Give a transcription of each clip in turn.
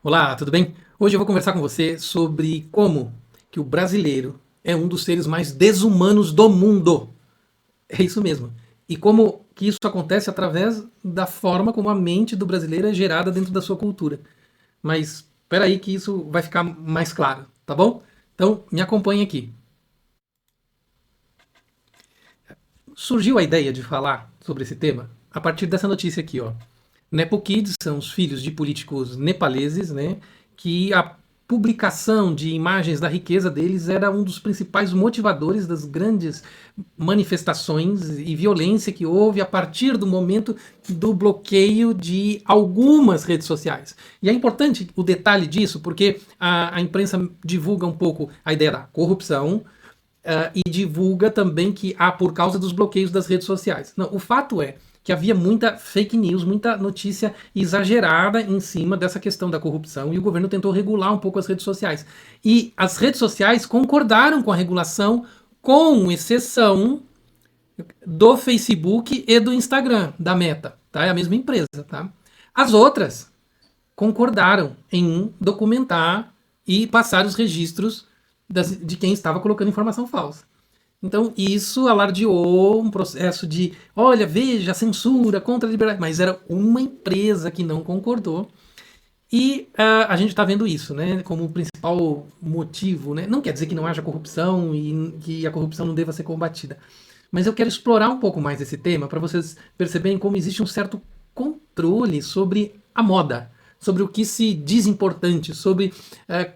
Olá, tudo bem? Hoje eu vou conversar com você sobre como que o brasileiro é um dos seres mais desumanos do mundo. É isso mesmo. E como que isso acontece através da forma como a mente do brasileiro é gerada dentro da sua cultura. Mas espera aí que isso vai ficar mais claro, tá bom? Então, me acompanhe aqui. Surgiu a ideia de falar sobre esse tema a partir dessa notícia aqui, ó. Nepo Kids são os filhos de políticos nepaleses, né? Que a publicação de imagens da riqueza deles era um dos principais motivadores das grandes manifestações e violência que houve a partir do momento do bloqueio de algumas redes sociais. E é importante o detalhe disso, porque a imprensa divulga um pouco a ideia da corrupção, e divulga também que por causa dos bloqueios das redes sociais. Não, o fato é que havia muita fake news, muita notícia exagerada em cima dessa questão da corrupção e o governo tentou regular um pouco as redes sociais. E as redes sociais concordaram com a regulação, com exceção do Facebook e do Instagram, da Meta, tá? É a mesma empresa, tá? As outras concordaram em documentar e passar os registros de quem estava colocando informação falsa. Então, isso alardeou um processo de, olha, veja, censura contra a liberdade. Mas era uma empresa que não concordou. E a gente está vendo isso, né, como o principal motivo. Né? Não quer dizer que não haja corrupção e que a corrupção não deva ser combatida. Mas eu quero explorar um pouco mais esse tema para vocês perceberem como existe um certo controle sobre a moda, sobre o que se diz importante, sobre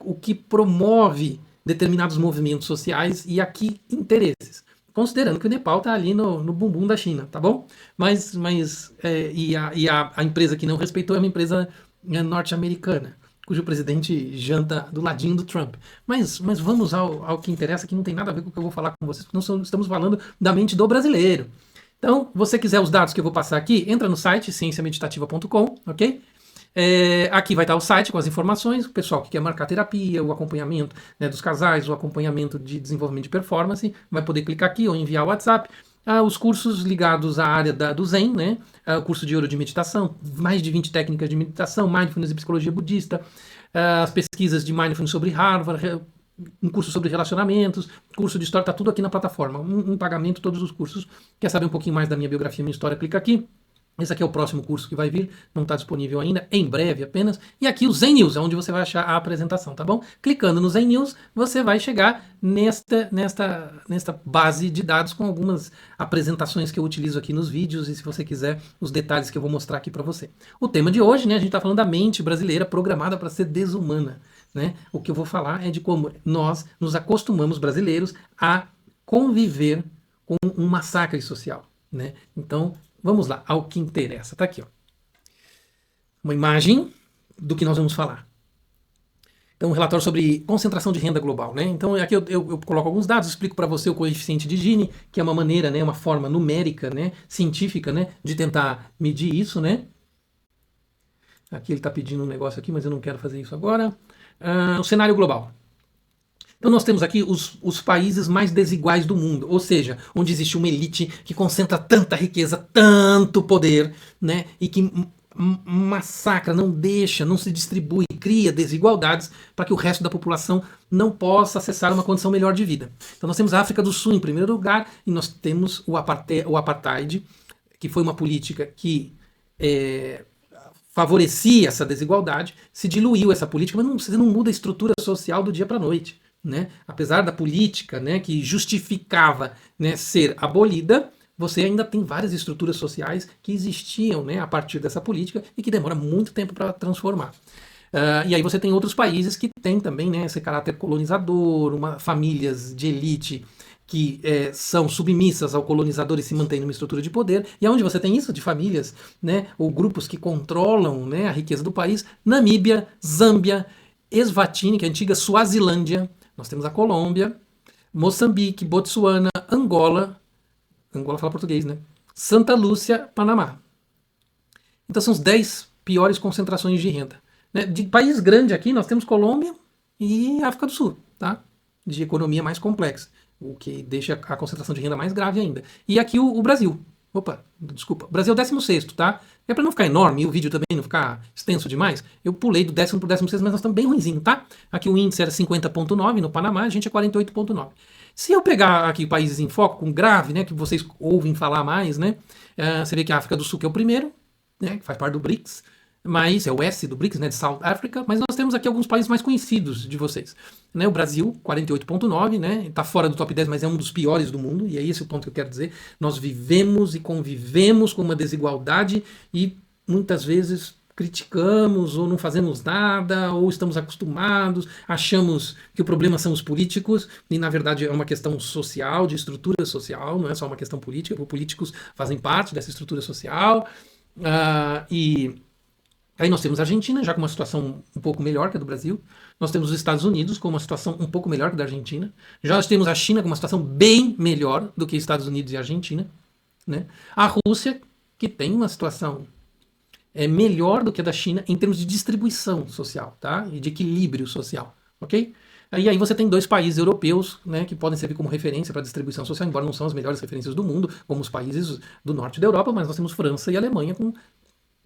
o que promove determinados movimentos sociais e aqui interesses. Considerando que o Nepal está ali no bumbum da China, tá bom? A empresa que não respeitou é uma empresa norte-americana, cujo presidente janta do ladinho do Trump. Mas vamos ao que interessa, que não tem nada a ver com o que eu vou falar com vocês, porque nós estamos falando da mente do brasileiro. Então, você quiser os dados que eu vou passar aqui, entra no site cienciameditativa.com, ok? Aqui vai estar o site com as informações, o pessoal que quer marcar terapia, o acompanhamento, né, dos casais, o acompanhamento de desenvolvimento de performance, vai poder clicar aqui ou enviar o WhatsApp. Os cursos ligados à área do Zen, né? O curso de ouro de meditação, mais de 20 técnicas de meditação, mindfulness e psicologia budista, as pesquisas de mindfulness sobre Harvard, um curso sobre relacionamentos, curso de história, está tudo aqui na plataforma, um pagamento, todos os cursos. Quer saber um pouquinho mais da minha biografia, minha história, clica aqui. Esse aqui é o próximo curso que vai vir, não está disponível ainda, em breve apenas. E aqui o Zen News, é onde você vai achar a apresentação, tá bom? Clicando no Zen News, você vai chegar nesta base de dados com algumas apresentações que eu utilizo aqui nos vídeos e se você quiser os detalhes que eu vou mostrar aqui para você. O tema de hoje, né, a gente está falando da mente brasileira programada para ser desumana. Né? O que eu vou falar é de como nós nos acostumamos, brasileiros, a conviver com um massacre social. Né? Então, vamos lá, ao que interessa. Tá aqui, ó. Uma imagem do que nós vamos falar. Então, um relatório sobre concentração de renda global. Né? Então, aqui eu coloco alguns dados, explico para você o coeficiente de Gini, que é uma maneira, né, uma forma numérica, né, científica, né, de tentar medir isso. Né? Aqui ele está pedindo um negócio aqui, mas eu não quero fazer isso agora. O cenário global. Então nós temos aqui os países mais desiguais do mundo, ou seja, onde existe uma elite que concentra tanta riqueza, tanto poder, né, e que massacra, não deixa, não se distribui, cria desigualdades para que o resto da população não possa acessar uma condição melhor de vida. Então nós temos a África do Sul em primeiro lugar e nós temos o apartheid, que foi uma política que favorecia essa desigualdade, se diluiu essa política, mas você não muda a estrutura social do dia para a noite. Né? Apesar da política, né, que justificava, né, ser abolida, você ainda tem várias estruturas sociais que existiam, né, a partir dessa política e que demora muito tempo para transformar. E aí você tem outros países que têm também, né, esse caráter colonizador, famílias de elite que são submissas ao colonizador e se mantêm numa estrutura de poder, e onde você tem isso de famílias, né, ou grupos que controlam, né, a riqueza do país, Namíbia, Zâmbia, Eswatini, que é a antiga Suazilândia, nós temos a Colômbia, Moçambique, Botsuana, Angola fala português, né, Santa Lúcia, Panamá. Então são as 10 piores concentrações de renda. Né? De país grande aqui, nós temos Colômbia e África do Sul, tá? De economia mais complexa, o que deixa a concentração de renda mais grave ainda. E aqui o Brasil, Opa, desculpa. O Brasil é o 16º, tá? É para não ficar enorme e o vídeo também não ficar extenso demais, eu pulei do 10º pro 16º, mas nós estamos bem ruinzinho, tá? Aqui o índice era 50,9 no Panamá, a gente é 48,9. Se eu pegar aqui países em foco, com grave, né, que vocês ouvem falar mais, né? Você vê que a África do Sul que é o primeiro, né, que faz parte do BRICS, mas é o S do BRICS, né, de South Africa, mas nós temos aqui alguns países mais conhecidos de vocês. Né, o Brasil, 48,9, né, está fora do top 10, mas é um dos piores do mundo, e é esse o ponto que eu quero dizer. Nós vivemos e convivemos com uma desigualdade e muitas vezes criticamos ou não fazemos nada, ou estamos acostumados, achamos que o problema são os políticos, e na verdade é uma questão social, de estrutura social, não é só uma questão política, os políticos fazem parte dessa estrutura social, e aí nós temos a Argentina, já com uma situação um pouco melhor que a do Brasil. Nós temos os Estados Unidos com uma situação um pouco melhor que a da Argentina. Já nós temos a China com uma situação bem melhor do que Estados Unidos e a Argentina. Né? A Rússia, que tem uma situação melhor do que a da China em termos de distribuição social, tá? E de equilíbrio social, ok? E aí você tem dois países europeus, né, que podem servir como referência para a distribuição social, embora não são as melhores referências do mundo, como os países do norte da Europa, mas nós temos França e Alemanha com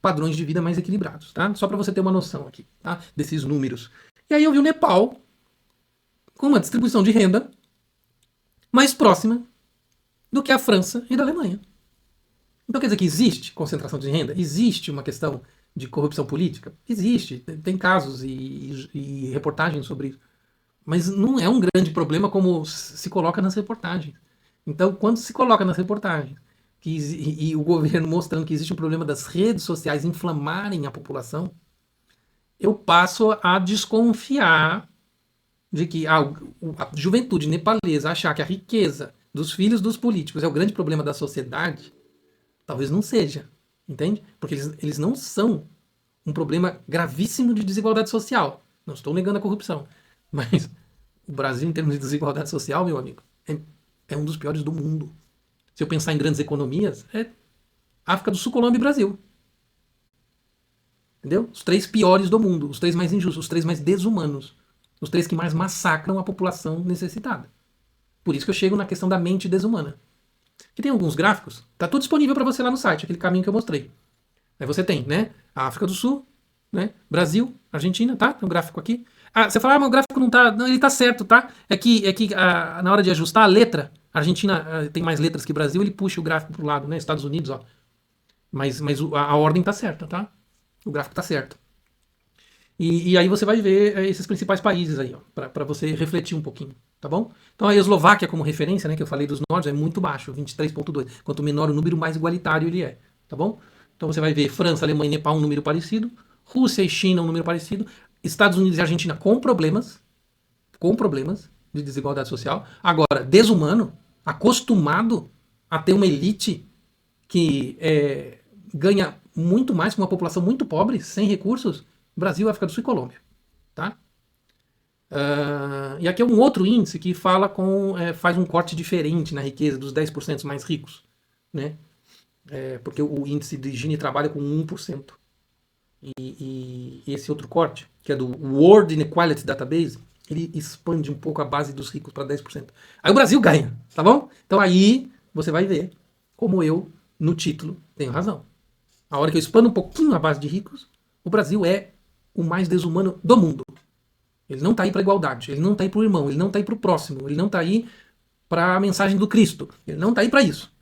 padrões de vida mais equilibrados, tá? Só para você ter uma noção aqui, tá? Desses números. E aí eu vi o Nepal com uma distribuição de renda mais próxima do que a França e da Alemanha. Então quer dizer que existe concentração de renda? Existe uma questão de corrupção política? Existe. Tem casos e reportagens sobre isso. Mas não é um grande problema como se coloca nas reportagens. Então, quando se coloca nas reportagens e o governo mostrando que existe um problema das redes sociais inflamarem a população, eu passo a desconfiar de que a juventude nepalesa achar que a riqueza dos filhos dos políticos é o grande problema da sociedade, talvez não seja, entende? Porque eles não são um problema gravíssimo de desigualdade social. Não estou negando a corrupção, mas o Brasil, em termos de desigualdade social, meu amigo, é um dos piores do mundo. Se eu pensar em grandes economias, é África do Sul, Colômbia e Brasil. Entendeu? Os 3 piores do mundo, os 3 mais injustos, os 3 mais desumanos, os 3 que mais massacram a população necessitada. Por isso que eu chego na questão da mente desumana. Que tem alguns gráficos, tá tudo disponível para você lá no site, aquele caminho que eu mostrei. Aí você tem, né, a África do Sul, né, Brasil, Argentina, tá? Tem um gráfico aqui. Você fala, mas o gráfico não tá... Não, ele tá certo, tá? É que na hora de ajustar a letra, a Argentina tem mais letras que o Brasil, ele puxa o gráfico pro lado, né? Estados Unidos, ó. Mas a ordem tá certa, tá? O gráfico tá certo. E aí você vai ver esses principais países aí, ó, para você refletir um pouquinho, tá bom? Então a Eslováquia como referência, né, que eu falei dos nórdicos, é muito baixo, 23,2. Quanto menor o número, mais igualitário ele é, tá bom? Então você vai ver França, Alemanha e Nepal um número parecido, Rússia e China um número parecido, Estados Unidos e Argentina com problemas de desigualdade social. Agora, desumano, acostumado a ter uma elite que ganha muito mais com uma população muito pobre, sem recursos, Brasil, África do Sul e Colômbia. Tá? E aqui é um outro índice que faz um corte diferente na riqueza dos 10% mais ricos. Né? Porque o índice de Gini trabalha com 1%. E esse outro corte, que é do World Inequality Database, ele expande um pouco a base dos ricos para 10%. Aí o Brasil ganha, tá bom? Então aí você vai ver como eu, no título, tenho razão. A hora que eu expando um pouquinho a base de ricos, o Brasil é o mais desumano do mundo. Ele não está aí para igualdade, ele não está aí para o irmão, ele não está aí para o próximo, ele não está aí para a mensagem do Cristo, ele não está aí para isso.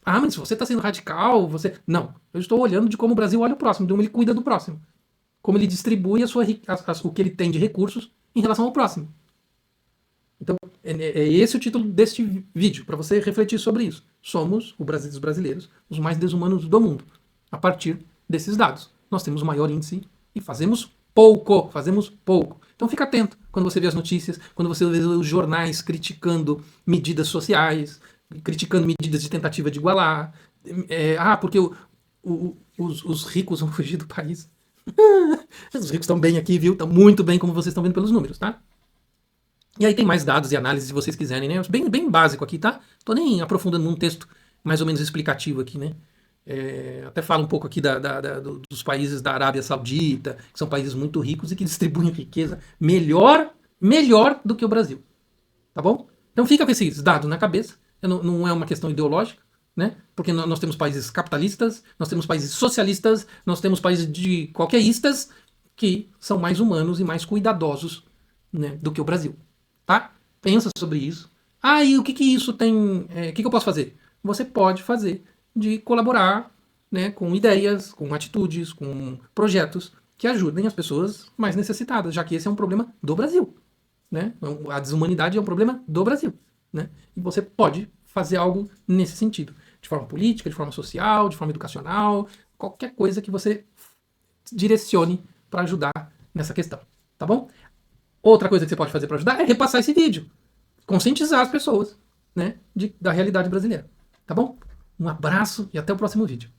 Mas se você está sendo radical, você... Não, eu estou olhando de como o Brasil olha o próximo, de como ele cuida do próximo. Como ele distribui o que ele tem de recursos em relação ao próximo. Então, é esse o título deste vídeo, para você refletir sobre isso. Somos, os brasileiros, os mais desumanos do mundo. A partir desses dados. Nós temos o maior índice e fazemos pouco. Então fica atento quando você vê as notícias, quando você vê os jornais criticando medidas sociais, criticando medidas de tentativa de igualar. Porque os ricos vão fugir do país. Os ricos estão bem aqui, viu? Estão muito bem, como vocês estão vendo pelos números, tá? E aí tem mais dados e análises, se vocês quiserem, né? Bem básico aqui, tá? Tô nem aprofundando num texto mais ou menos explicativo aqui, né? Até falo um pouco aqui dos países da Arábia Saudita, que são países muito ricos e que distribuem riqueza melhor do que o Brasil. Tá bom? Então fica com esses dados na cabeça. Não é uma questão ideológica, né? Porque nós temos países capitalistas, nós temos países socialistas, nós temos países de qualqueristas que são mais humanos e mais cuidadosos, né, do que o Brasil, tá? Pensa sobre isso. Ah, e o que isso tem... O que eu posso fazer? Você pode fazer de colaborar, né, com ideias, com atitudes, com projetos que ajudem as pessoas mais necessitadas, já que esse é um problema do Brasil, né? A desumanidade é um problema do Brasil, né? E você pode fazer algo nesse sentido, de forma política, de forma social, de forma educacional, qualquer coisa que você direcione para ajudar nessa questão, tá bom? Outra coisa que você pode fazer para ajudar é repassar esse vídeo, conscientizar as pessoas, né, da realidade brasileira, tá bom? Um abraço e até o próximo vídeo.